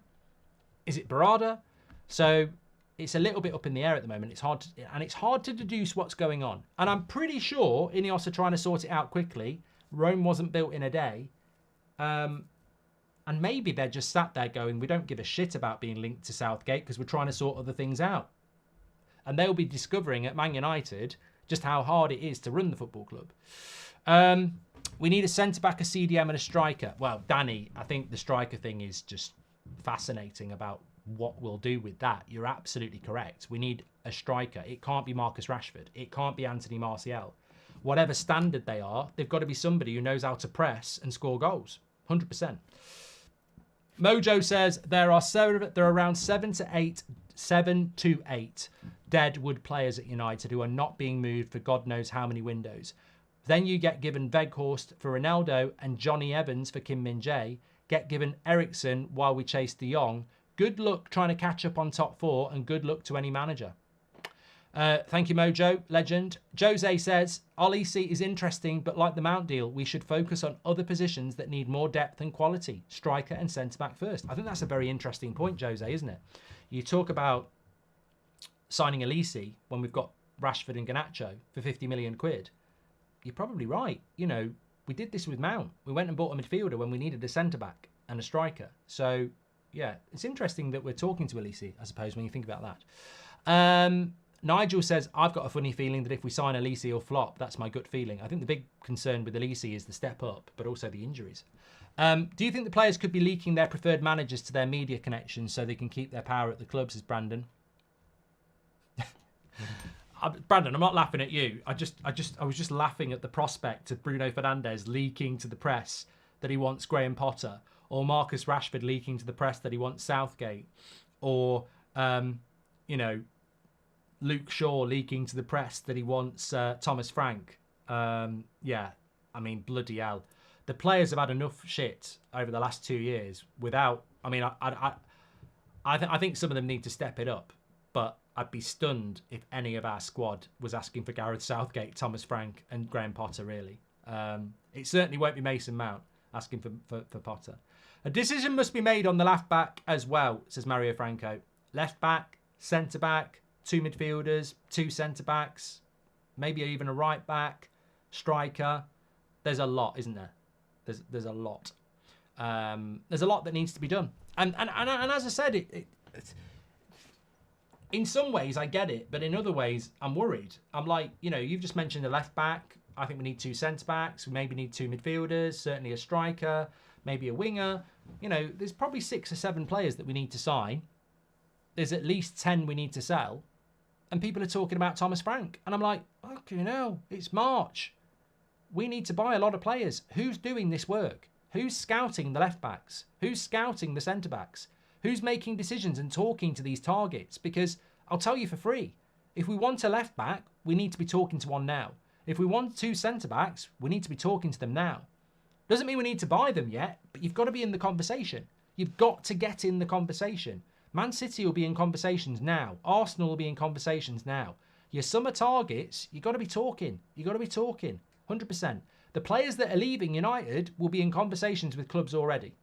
Is it Barada? So it's a little bit up in the air at the moment. It's hard to deduce what's going on. And I'm pretty sure INEOS are trying to sort it out quickly. Rome wasn't built in a day. And maybe they're just sat there going, we don't give a shit about being linked to Southgate because we're trying to sort other things out. And they'll be discovering at Man United just how hard it is to run the football club. We need a centre-back, a CDM and a striker. Well, Danny, I think the striker thing is just fascinating about what we'll do with that. You're absolutely correct. We need a striker. It can't be Marcus Rashford. It can't be Anthony Martial. Whatever standard they are, they've got to be somebody who knows how to press and score goals. 100%. Mojo says there are around 7 to 8 deadwood players at United who are not being moved for God knows how many windows. Then you get given Weghorst for Ronaldo and Johnny Evans for Kim Min-jae. Get given Eriksen while we chase De Jong. Good luck trying to catch up on top 4, and good luck to any manager. Thank you, Mojo. Legend. Jose says, Olise is interesting, but like the Mount deal, we should focus on other positions that need more depth and quality. Striker and centre-back first. I think that's a very interesting point, Jose, isn't it? You talk about signing Olise when we've got Rashford and Garnacho for 50 million quid. You're probably right. You know, we did this with Mount. We went and bought a midfielder when we needed a centre-back and a striker. So, yeah, it's interesting that we're talking to Olise, I suppose, when you think about that. Nigel says, I've got a funny feeling that if we sign Olise, he'll flop. That's my gut feeling. I think the big concern with Olise is the step up, but also the injuries. Do you think the players could be leaking their preferred managers to their media connections so they can keep their power at the clubs, says Brandon? Brandon, I'm not laughing at you. I was just laughing at the prospect of Bruno Fernandes leaking to the press that he wants Graham Potter, or Marcus Rashford leaking to the press that he wants Southgate, or Luke Shaw leaking to the press that he wants Thomas Frank. Yeah, I mean, bloody hell. The players have had enough shit over the last 2 years without... I mean, I think some of them need to step it up, but I'd be stunned if any of our squad was asking for Gareth Southgate, Thomas Frank and Graham Potter, really. It certainly won't be Mason Mount asking for Potter. A decision must be made on the left back as well, says Mario Franco. Left back, centre back, 2 midfielders, 2 centre backs, maybe even a right back, striker. There's a lot, isn't there? There's a lot. There's a lot that needs to be done. And as I said, it's in some ways I get it, but in other ways I'm worried. I'm like, you've just mentioned a left back. I think we need 2 centre backs. We maybe need 2 midfielders, certainly a striker, maybe a winger. There's probably 6 or 7 players that we need to sign. There's at least 10 we need to sell. And people are talking about Thomas Frank. And I'm like, okay, it's March. We need to buy a lot of players. Who's doing this work? Who's scouting the left backs? Who's scouting the centre backs? Who's making decisions and talking to these targets? Because I'll tell you for free, if we want a left back, we need to be talking to one now. If we want 2 centre backs, we need to be talking to them now. Doesn't mean we need to buy them yet, but you've got to be in the conversation. You've got to get in the conversation. Man City will be in conversations now. Arsenal will be in conversations now. Your summer targets, you've got to be talking. You've got to be talking. 100%. The players that are leaving United will be in conversations with clubs already.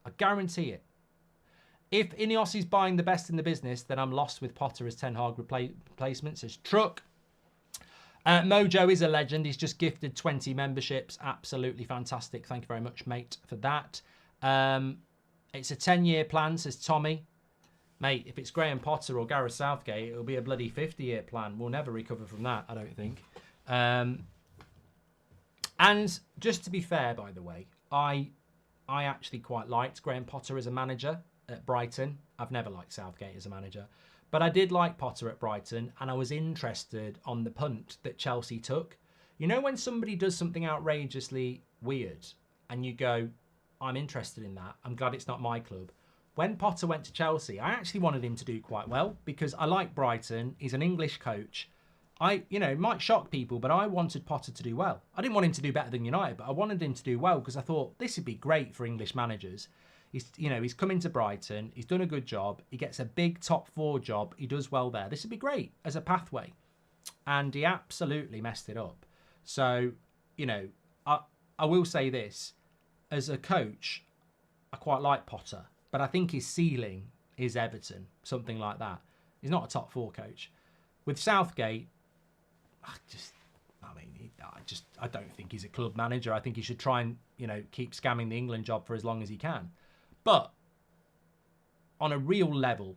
I guarantee it. If INEOS is buying the best in the business, then I'm lost with Potter as Ten Hag replacement, says Truck. Mojo is a legend. He's just gifted 20 memberships. Absolutely fantastic. Thank you very much, mate, for that. It's a 10-year plan, says Tommy. Mate, if it's Graham Potter or Gareth Southgate, it'll be a bloody 50-year plan. We'll never recover from that, I don't think. And just to be fair, by the way, I actually quite liked Graham Potter as a manager at Brighton. I've never liked Southgate as a manager. But I did like Potter at Brighton, and I was interested on the punt that Chelsea took. When somebody does something outrageously weird, and you go, I'm interested in that. I'm glad it's not my club. When Potter went to Chelsea, I actually wanted him to do quite well because I like Brighton. He's an English coach. It might shock people, but I wanted Potter to do well. I didn't want him to do better than United, but I wanted him to do well because I thought this would be great for English managers. He's come into Brighton. He's done a good job. He gets a big top 4 job. He does well there. This would be great as a pathway. And he absolutely messed it up. So, I will say this. As a coach, I quite like Potter. But I think his ceiling is Everton, something like that. He's not a top 4 coach. With Southgate, I don't think he's a club manager. I think he should try and, keep scamming the England job for as long as he can. But on a real level,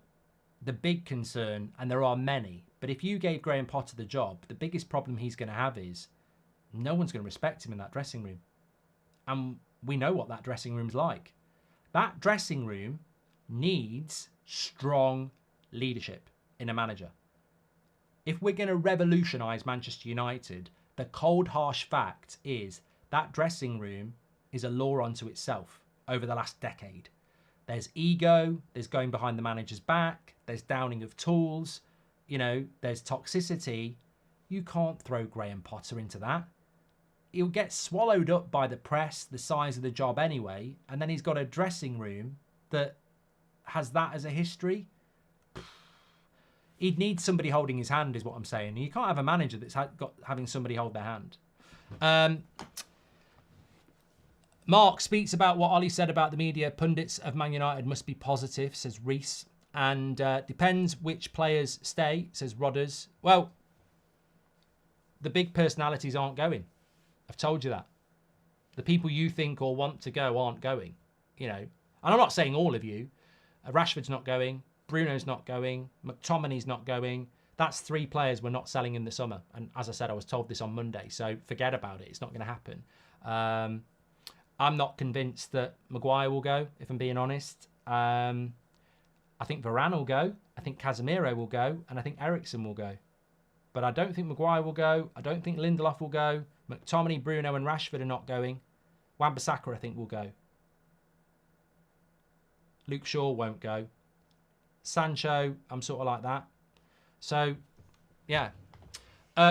the big concern, and there are many, but if you gave Graham Potter the job, the biggest problem he's going to have is no one's going to respect him in that dressing room. And we know what that dressing room's like. That dressing room needs strong leadership in a manager. If we're going to revolutionise Manchester United, the cold, harsh fact is that dressing room is a law unto itself over the last decade. There's ego, there's going behind the manager's back, there's downing of tools, there's toxicity. You can't throw Graham Potter into that. He'll get swallowed up by the press, the size of the job anyway, and then he's got a dressing room that has that as a history. He'd need somebody holding his hand, is what I'm saying. You can't have a manager that's having somebody hold their hand. Mark speaks about what Ollie said about the media. Pundits of Man United must be positive, says Reese. And depends which players stay, says Rodders. Well, the big personalities aren't going. I've told you that. The people you think or want to go aren't going, you know. And I'm not saying all of you. Rashford's not going. Bruno's not going. McTominay's not going. That's 3 players we're not selling in the summer. And as I said, I was told this on Monday, so forget about it. It's not going to happen. I'm not convinced that Maguire will go, if I'm being honest. I think Varane will go. I think Casemiro will go. And I think Eriksen will go. But I don't think Maguire will go. I don't think Lindelof will go. McTominay, Bruno and Rashford are not going. Wan-Bissaka, I think, will go. Luke Shaw won't go. Sancho, I'm sort of like that. So, yeah.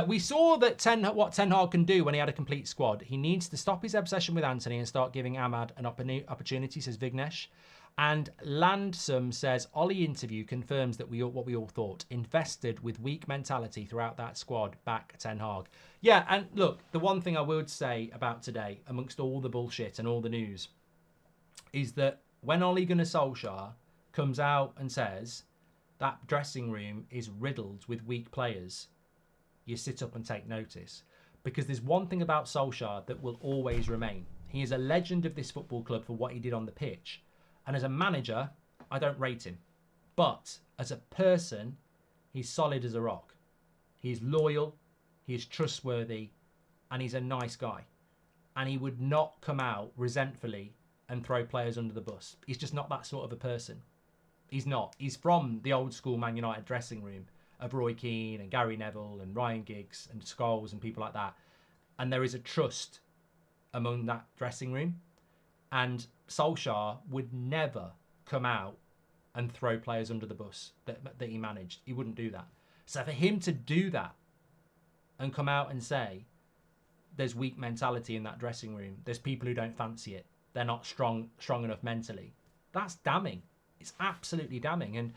We saw that what Ten Hag can do when he had a complete squad. He needs to stop his obsession with Anthony and start giving Ahmad an opportunity, says Vignesh. And Landsome says, Ollie interview confirms that what we all thought. Invested with weak mentality throughout that squad. Back Ten Hag. Yeah, and look, the one thing I would say about today, amongst all the bullshit and all the news, is that when Ole Gunnar Solskjaer comes out and says that dressing room is riddled with weak players, you sit up and take notice. Because there's one thing about Solskjaer that will always remain. He is a legend of this football club for what he did on the pitch. And as a manager, I don't rate him. But as a person, he's solid as a rock. He's loyal, he is trustworthy, and he's a nice guy. And he would not come out resentfully and throw players under the bus. He's just not that sort of a person. He's not. He's from the old school Man United dressing room of Roy Keane and Gary Neville and Ryan Giggs and Scholes and people like that. And there is a trust among that dressing room. And Solskjaer would never come out and throw players under the bus that he managed. He wouldn't do that. So for him to do that and come out and say there's weak mentality in that dressing room, there's people who don't fancy it, they're not strong enough mentally, that's damning. It's absolutely damning. And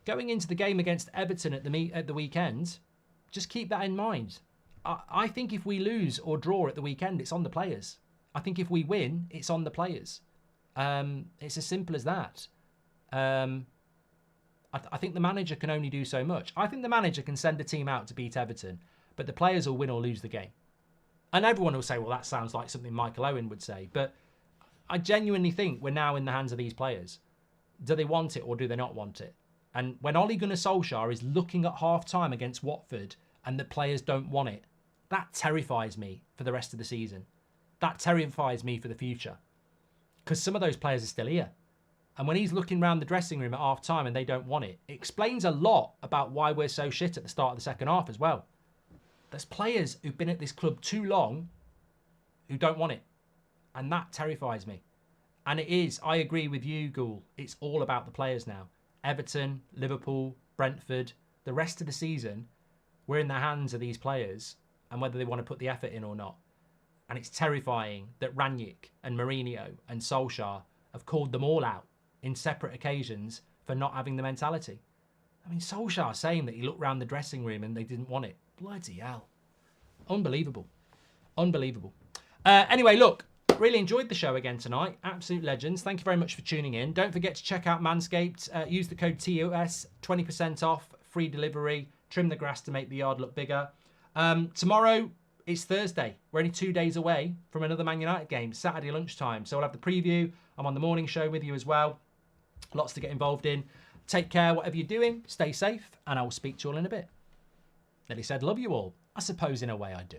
going into the game against Everton at the weekend, just keep that in mind. I think if we lose or draw at the weekend, it's on the players. I think if we win, it's on the players. It's as simple as that. I think the manager can only do so much. I think the manager can send a team out to beat Everton, but the players will win or lose the game. And everyone will say, well, that sounds like something Michael Owen would say. But I genuinely think we're now in the hands of these players. Do they want it or do they not want it? And when Ole Gunnar Solskjaer is looking at half-time against Watford and the players don't want it, that terrifies me for the rest of the season. That terrifies me for the future. Because some of those players are still here. And when he's looking around the dressing room at half-time and they don't want it, it explains a lot about why we're so shit at the start of the second half as well. There's players who've been at this club too long who don't want it. And that terrifies me. And it is, I agree with you, Ghoul. It's all about the players now. Everton, Liverpool, Brentford, the rest of the season, we're in the hands of these players and whether they want to put the effort in or not. And it's terrifying that Ranić and Mourinho and Solskjaer have called them all out in separate occasions for not having the mentality. I mean, Solskjaer saying that he looked round the dressing room and they didn't want it. Bloody hell. Unbelievable. Unbelievable. Anyway, look, really enjoyed the show again tonight. Absolute legends. Thank you very much for tuning in. Don't forget to check out Manscaped. Use the code TOS, 20% off, free delivery. Trim the grass to make the yard look bigger. Tomorrow, it's Thursday. We're only 2 days away from another Man United game, Saturday lunchtime. So we'll have the preview. I'm on the morning show with you as well. Lots to get involved in. Take care, whatever you're doing. Stay safe, and I will speak to you all in a bit. Nelly said, love you all. I suppose in a way I do.